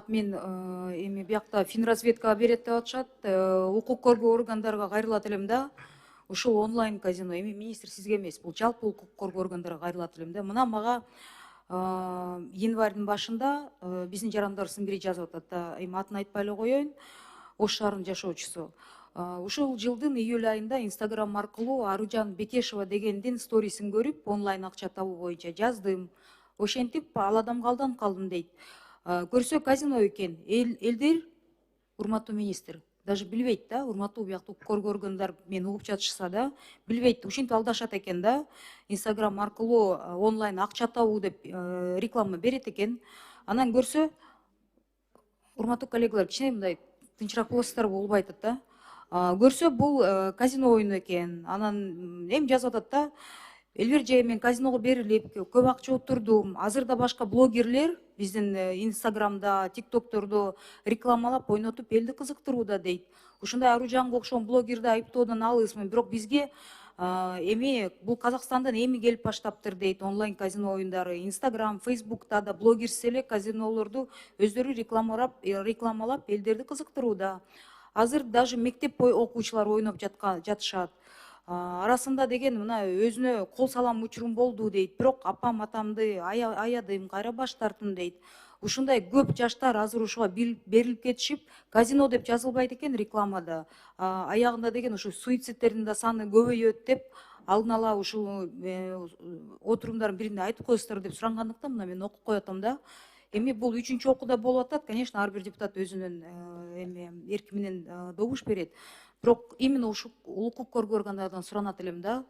Мен эми биякта Финразведкага берет деп атышат. Укук коргоо органдарга кайрылат элем да. Ушул онлайн казино эми министр сизге эмес, бул жалпы укук коргоо органдарга кайрылат элем да. Мына мага январьдын башында биздин жарандарыбыздын бири жазып атат да. Эми атын айтпай эле коеюн. Ош шаарынын жашоочусу. Ушул жылдын июль айында Инстаграм аркылуу Аружан Бекешева дегендин сторисин көрүп, онлайн акча табуу боюнча жаздым. Ошентип ал адамга алданып калдым дейт. Көрсө казино экен. Элдер, урматтуу министр, даже билбейт да, урматтуу бияктуу коргоо органдар мени угуп жатышса да, билбейт, ушинтип алдашат экен да. Инстаграм аркылуу онлайн акча табуу деп реклама берет экен. Анан көрсө, урматтуу коллегалар, кичине мындай тынчыраак болосуздарбы, болбой атат да. Көрсө бул казино ойunu экен. Анан эми жазып атат да. Элбир же мен казиного берилип, көп акча отурдум. Азырда башка блогерлер биздин Инстаграмда, ТикТоктордо рекламалап, ойнотуп элди кызыктырууда дейт. Ушундай Аружанга окшогон блогерди айыптоодон алысмын, бирок бизге эми бул Казакстандан эми келип баштаптыр дейт онлайн казино оюндары. Инстаграм, Фейсбукта да блогерсиз эле казинолорду өздөрү рекламалап элдерди кызыктырууда. Азыр даже мектеп окуучулары ойноп жатышат. Арасында деген мына өзүнө кол салам учурум болду дейт. Бирок апам атамды аядым, кайра баш тарттым дейт. Ушундай көп жаштар азыр ушуга берилип кетишип, казино деп жазылбайт экен рекламада. Аягында деген ушу суицидтердин да саны көбөйөт деп алдын ала ушул отурумдардын биринде айтып коесуздар деп сурангандыктан мына мен окуп коюп атам да. Эми бул 3-чү окууда болуп атат. Конечно, ар бир депутат өзүнүн эми эрки менен добуш берет. Бирок именно ушул укук коргоо органдарынан суранат элем да.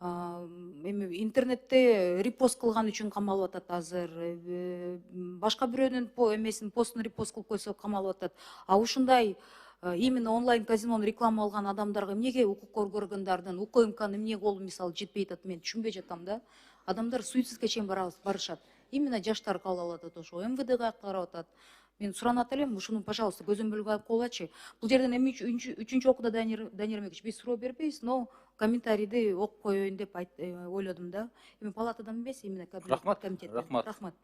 Эми интернетте репост кылган үчүн камалып атат азыр. Башка бирөөнүн эмесин постун репост кылып койсо камалып атат. Ушундай именно онлайн казинону реклама алган адамдарга эмнеге укук коргоо органдарынын УКМКнын эмне колу мисалы жетпей атат, мен түшүнбөй жатам да. Адамдар суицидке чейин барышат. Именно жаштар кабыл алып атат, ошо МВДга карап атат. Мен суранат элем, ушуну, пожалуйста, көзөмөлгө алып койгулачы. Бул жерден эми 3-чү окууда Данияр Эмекевич биз суроо бербейбиз, но комментарийди окуп коеюн деп ойлодум да. Эми палатадан эмес, именно комитет. Рахмат.